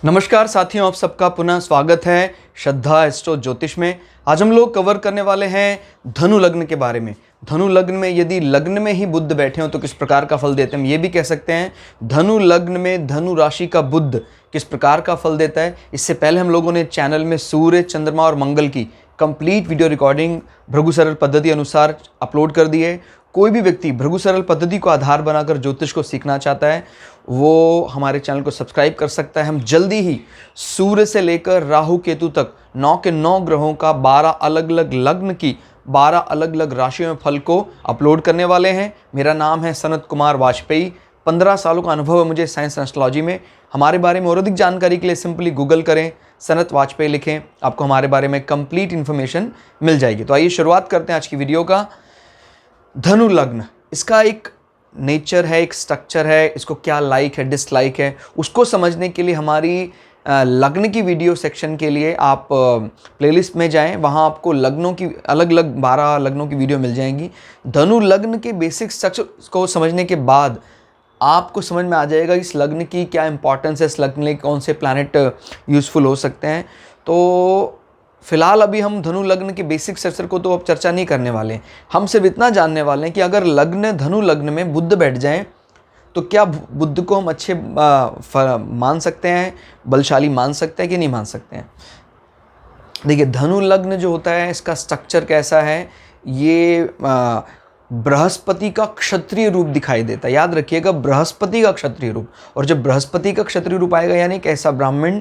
नमस्कार साथियों, आप सबका पुनः स्वागत है श्रद्धा एस्ट्रो ज्योतिष में। आज हम लोग कवर करने वाले हैं धनु लग्न के बारे में। धनु लग्न में यदि लग्न में ही बुध बैठे हो तो किस प्रकार का फल देते हैं, हम ये भी कह सकते हैं धनु लग्न में धनु राशि का बुध किस प्रकार का फल देता है। इससे पहले हम लोगों ने चैनल में सूर्य, चंद्रमा और मंगल की कंप्लीट वीडियो रिकॉर्डिंग भृगु सरल पद्धति अनुसार अपलोड कर दी है। कोई भी व्यक्ति भृगु सरल पद्धति को आधार बनाकर ज्योतिष को सीखना चाहता है वो हमारे चैनल को सब्सक्राइब कर सकता है। हम जल्दी ही सूर्य से लेकर राहु केतु तक 9 के 9 ग्रहों का 12 अलग अलग लग्न की 12 अलग अलग राशियों में फल को अपलोड करने वाले हैं। मेरा नाम है सनत कुमार वाजपेयी। 15 सालों का अनुभव है मुझे साइंस एस्ट्रोलॉजी में। हमारे बारे में और अधिक जानकारी के लिए सिंपली गूगल करें, सनत वाजपेयी लिखें, आपको हमारे बारे में कंप्लीट इन्फॉर्मेशन मिल जाएगी। तो आइए शुरुआत करते हैं आज की वीडियो का। धनु लग्न, इसका एक नेचर है, एक स्ट्रक्चर है, इसको क्या लाइक है, डिसलाइक है, उसको समझने के लिए हमारी लग्न की वीडियो सेक्शन के लिए आप प्लेलिस्ट में जाएं। वहाँ आपको लग्नों की अलग अलग 12 लग्नों की वीडियो मिल जाएंगी। धनु लग्न के बेसिक स्ट्रक्चर को समझने के बाद आपको समझ में आ जाएगा इस लग्न की क्या इंपॉर्टेंस है, इस लग्न में कौन से प्लैनेट यूज़फुल हो सकते हैं। तो फिलहाल अभी हम धनु लग्न के बेसिक स्ट्रक्चर को तो अब चर्चा नहीं करने वाले हैं। हम सिर्फ इतना जानने वाले हैं कि अगर लग्न धनु लग्न में बुध बैठ जाएं तो क्या बुध को हम अच्छे मान सकते हैं, बलशाली मान सकते हैं कि नहीं मान सकते हैं। देखिए, धनु लग्न जो होता है इसका स्ट्रक्चर कैसा है, ये बृहस्पति का क्षत्रिय रूप दिखाई देता है। याद रखिएगा, बृहस्पति का क्षत्रिय रूप। और जब बृहस्पति का क्षत्रिय रूप आएगा यानी एक ऐसा ब्राह्मण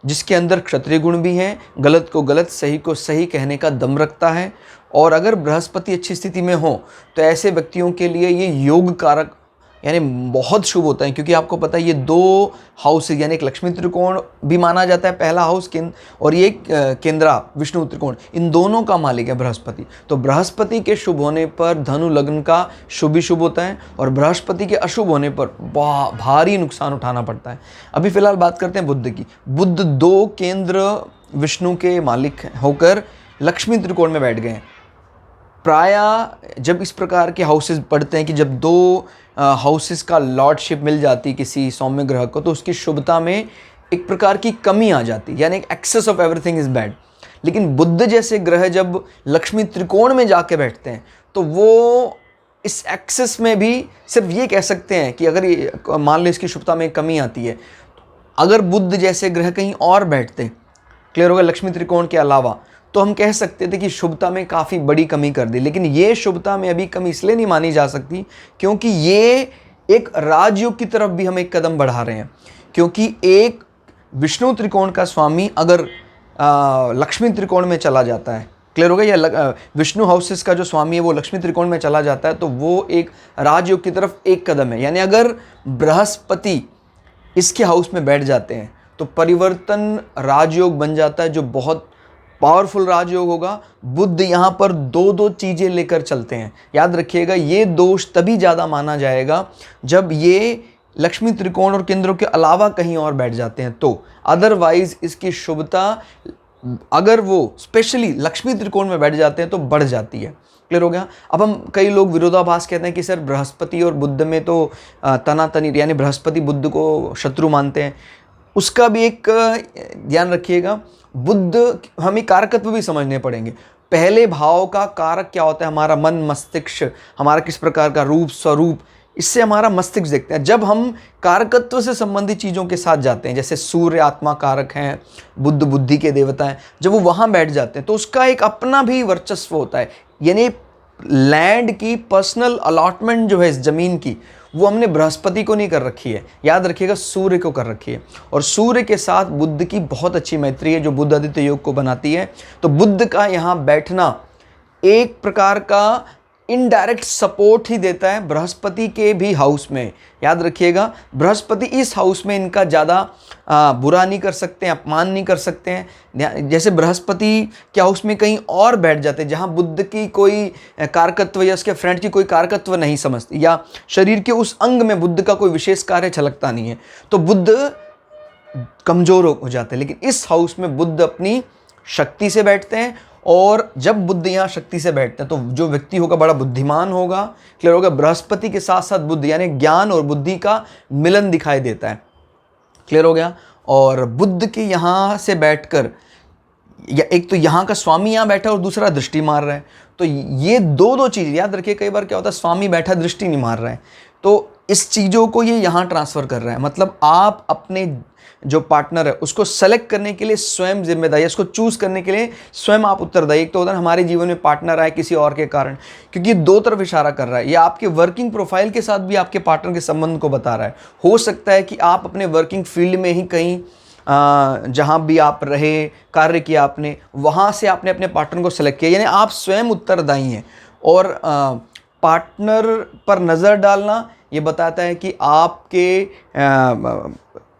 जिसके अंदर क्षत्रिय गुण भी हैं, गलत को गलत, सही को सही कहने का दम रखता है। और अगर बृहस्पति अच्छी स्थिति में हो तो ऐसे व्यक्तियों के लिए ये योग कारक यानी बहुत शुभ होता है, क्योंकि आपको पता है ये 2 हाउस यानी एक लक्ष्मी त्रिकोण भी माना जाता है, पहला हाउस केंद्र, और ये केंद्रा विष्णु त्रिकोण, इन दोनों का मालिक है बृहस्पति। तो बृहस्पति के शुभ होने पर धनु लग्न का शुभ ही शुभ होता है, और बृहस्पति के अशुभ होने पर भारी नुकसान उठाना पड़ता है। अभी फिलहाल बात करते हैं बुध की। बुध 2 केंद्र विष्णु के मालिक होकर लक्ष्मी त्रिकोण में बैठ गए हैं। प्रायः जब इस प्रकार के हाउसेस पढ़ते हैं कि जब 2 हाउसेस का लॉर्डशिप मिल जाती किसी सौम्य ग्रह को तो उसकी शुभता में एक प्रकार की कमी आ जाती, यानी excess of everything is bad. लेकिन बुध जैसे ग्रह जब लक्ष्मी त्रिकोण में जाके बैठते हैं तो वो इस एक्सेस में भी सिर्फ ये कह सकते हैं कि अगर मान लो इसकी शुभता में कमी आती है, अगर बुध जैसे ग्रह कहीं और बैठते, क्लियर होगा, लक्ष्मी त्रिकोण के अलावा, तो हम कह सकते थे कि शुभता में काफ़ी बड़ी कमी कर दी। लेकिन ये शुभता में अभी कमी इसलिए नहीं मानी जा सकती क्योंकि ये एक राजयोग की तरफ भी हम एक कदम बढ़ा रहे हैं। क्योंकि एक विष्णु त्रिकोण का स्वामी अगर लक्ष्मी त्रिकोण में चला जाता है, क्लियर हो गया, या विष्णु हाउसेस का जो स्वामी है वो लक्ष्मी त्रिकोण में चला जाता है तो वो एक राजयोग की तरफ एक कदम है। यानी अगर बृहस्पति इसके हाउस में बैठ जाते हैं तो परिवर्तन राजयोग बन जाता है, जो बहुत पावरफुल राजयोग होगा। बुध यहाँ पर 2 चीज़ें लेकर चलते हैं। याद रखिएगा, ये दोष तभी ज़्यादा माना जाएगा जब ये लक्ष्मी त्रिकोण और केंद्रों के अलावा कहीं और बैठ जाते हैं। तो अदरवाइज इसकी शुभता अगर वो स्पेशली लक्ष्मी त्रिकोण में बैठ जाते हैं तो बढ़ जाती है। क्लियर हो गया। अब हम कई लोग विरोधाभास कहते हैं कि सर बृहस्पति और बुध में तो तनातनी, यानी बृहस्पति बुध को शत्रु मानते हैं। उसका भी एक ध्यान रखिएगा, बुध हमें कारकत्व भी समझने पड़ेंगे। पहले भाव का कारक क्या होता है, हमारा मन, मस्तिष्क, हमारा किस प्रकार का रूप, स्वरूप, इससे हमारा मस्तिष्क देखते हैं। जब हम कारकत्व से संबंधित चीज़ों के साथ जाते हैं, जैसे सूर्य आत्मा कारक हैं, बुध बुद्धि के देवता हैं, जब वो वहाँ बैठ जाते हैं तो उसका एक अपना भी वर्चस्व होता है। यानी लैंड की पर्सनल अलॉटमेंट जो है इस ज़मीन की, वो हमने बृहस्पति को नहीं कर रखी है, याद रखिएगा सूर्य को कर रखी है। और सूर्य के साथ बुध की बहुत अच्छी मैत्री है जो बुध आदित्य योग को बनाती है। तो बुध का यहाँ बैठना एक प्रकार का इनडायरेक्ट सपोर्ट ही देता है बृहस्पति के भी हाउस में। याद रखिएगा, बृहस्पति इस हाउस में इनका ज़्यादा बुरा नहीं कर सकते हैं, अपमान नहीं कर सकते हैं। जैसे बृहस्पति के हाउस में कहीं और बैठ जाते हैं जहाँ बुध की कोई कारकत्व या उसके फ्रेंड की कोई कारकत्व नहीं समझती, या शरीर के उस अंग में बुध का कोई विशेष कार्य झलकता नहीं है, तो बुध कमज़ोर हो जाते हैं। लेकिन इस हाउस में बुध अपनी शक्ति से बैठते हैं और जब बुध यहाँ शक्ति से बैठते हैं तो जो व्यक्ति होगा बड़ा बुद्धिमान होगा, क्लियर होगा। बृहस्पति के साथ साथ बुध यानी ज्ञान और बुद्धि का मिलन दिखाई देता है, क्लियर हो गया। और बुध के यहाँ से बैठकर, या एक तो यहाँ का स्वामी यहाँ बैठा और दूसरा दृष्टि मार रहा है, तो ये दो चीज़ याद रखिए। कई बार क्या होता है, स्वामी बैठा दृष्टि नहीं मार रहा है, तो इस चीज़ों को ये यहाँ ट्रांसफ़र कर रहा है। मतलब आप अपने जो पार्टनर है उसको सेलेक्ट करने के लिए स्वयं जिम्मेदारी, उसको चूज़ करने के लिए स्वयं आप उत्तरदायी। एक तो होता है हमारे जीवन में पार्टनर आए किसी और के कारण, क्योंकि दो तरफ इशारा कर रहा है। ये आपके वर्किंग प्रोफाइल के साथ भी आपके पार्टनर के संबंध को बता रहा है। हो सकता है कि आप अपने वर्किंग फील्ड में ही कहीं जहाँ भी आप रहे, कार्य किया आपने, वहाँ से आपने अपने पार्टनर को सेलेक्ट किया, यानी आप स्वयं उत्तरदायी हैं। और पार्टनर पर नज़र डालना ये बताता है कि आपके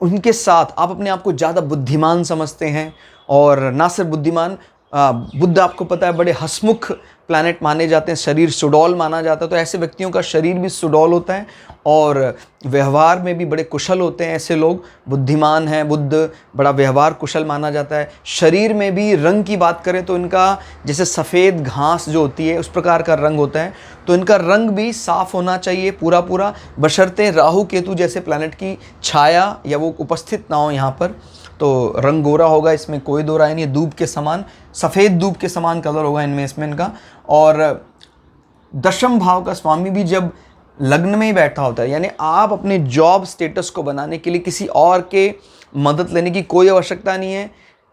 उनके साथ आप अपने आप को ज़्यादा बुद्धिमान समझते हैं। और ना सिर्फ बुद्धिमान, बुध आपको पता है बड़े हंसमुख प्लैनेट माने जाते हैं, शरीर सुडौल माना जाता है, तो ऐसे व्यक्तियों का शरीर भी सुडौल होता है और व्यवहार में भी बड़े कुशल होते हैं। ऐसे लोग बुद्धिमान हैं, बुध बड़ा व्यवहार कुशल माना जाता है। शरीर में भी रंग की बात करें तो इनका जैसे सफ़ेद घास जो होती है उस प्रकार का रंग होता है, तो इनका रंग भी साफ होना चाहिए पूरा, बशर्ते राहु केतु जैसे प्लैनेट की छाया या वो उपस्थित ना हो यहाँ पर। तो रंग गोरा होगा, इसमें कोई दो राय नहीं है। दूब के समान, सफ़ेद दूब के समान कलर होगा इसमें इनका। और दशम भाव का स्वामी भी जब लग्न में ही बैठा होता है, यानी आप अपने जॉब स्टेटस को बनाने के लिए किसी और के मदद लेने की कोई आवश्यकता नहीं है।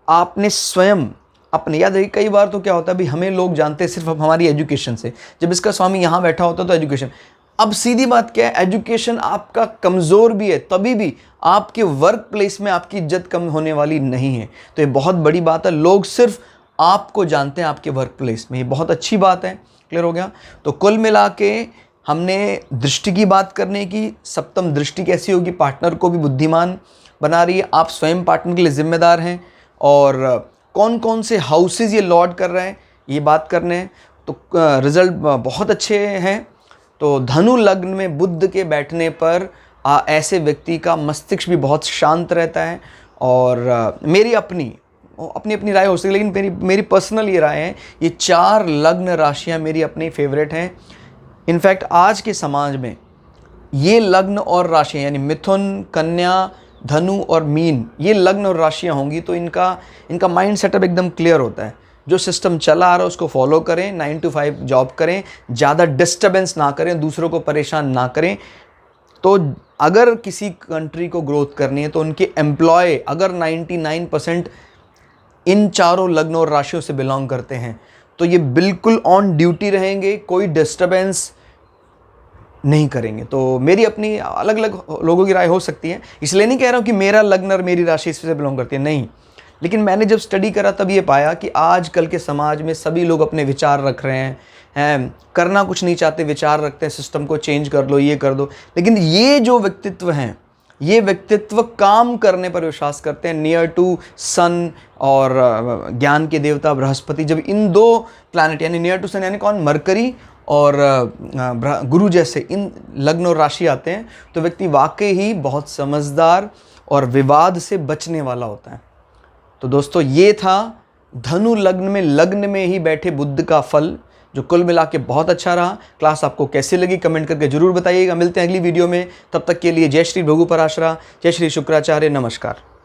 आपने स्वयं अपने, याद रखिए कई बार तो क्या होता है, अभी हमें लोग जानते हैं सिर्फ हमारी एजुकेशन से। जब इसका स्वामी यहाँ बैठा होता है तो एजुकेशन, अब सीधी बात क्या है, एजुकेशन आपका कमज़ोर भी है तभी भी आपके वर्क प्लेस में आपकी इज्जत कम होने वाली नहीं है। तो ये बहुत बड़ी बात है, लोग सिर्फ आपको जानते हैं आपके वर्क प्लेस में, ये बहुत अच्छी बात है। क्लियर हो गया? तो कुल मिला के हमने दृष्टि की बात करने की, सप्तम दृष्टि कैसी होगी, पार्टनर को भी बुद्धिमान बना रही है, आप स्वयं पार्टनर के लिए जिम्मेदार हैं, और कौन कौन से हाउसेज ये लॉर्ड कर रहा है ये बात करने हैं। तो रिजल्ट बहुत अच्छे हैं। तो धनु लग्न में बुध के बैठने पर ऐसे व्यक्ति का मस्तिष्क भी बहुत शांत रहता है। और मेरी अपनी राय हो सकती है, लेकिन मेरी पर्सनल ये राय है, ये 4 लग्न राशियां मेरी अपनी फेवरेट हैं। इनफैक्ट आज के समाज में ये लग्न और राशियां, यानी मिथुन, कन्या, धनु और मीन, ये लग्न और राशियां होंगी तो इनका माइंड सेटअप एकदम क्लियर होता है। जो सिस्टम चला आ रहा है उसको फॉलो करें, 9 to 5 जॉब करें, ज़्यादा डिस्टर्बेंस ना करें, दूसरों को परेशान ना करें। तो अगर किसी कंट्री को ग्रोथ करनी है तो उनके एम्प्लॉय अगर 99% इन चारों लग्नों और राशियों से बिलोंग करते हैं तो ये बिल्कुल ऑन ड्यूटी रहेंगे, कोई डिस्टर्बेंस नहीं करेंगे। तो मेरी अपनी अलग अलग लोगों की राय हो सकती है, इसलिए नहीं कह रहा हूँ कि मेरा लग्न और मेरी राशि इससे बिलोंग करती है, नहीं। लेकिन मैंने जब स्टडी करा तब ये पाया कि आजकल के समाज में सभी लोग अपने विचार रख रहे हैं, करना कुछ नहीं चाहते, विचार रखते हैं सिस्टम को चेंज कर लो, ये कर दो। लेकिन ये जो व्यक्तित्व हैं, ये व्यक्तित्व काम करने पर विश्वास करते हैं। नियर टू सन और ज्ञान के देवता बृहस्पति, जब इन 2 प्लैनेट यानी नियर टू सन यानी कौन, मरकरी और गुरु जैसे इन लग्न और राशि आते हैं तो व्यक्ति वाकई ही बहुत समझदार और विवाद से बचने वाला होता है। तो दोस्तों ये था धनु लग्न में ही बैठे बुध का फल, जो कुल मिला के बहुत अच्छा रहा। क्लास आपको कैसी लगी कमेंट करके जरूर बताइएगा। मिलते हैं अगली वीडियो में, तब तक के लिए जय श्री भृगु पराशरा, जय श्री शुक्राचार्य, नमस्कार।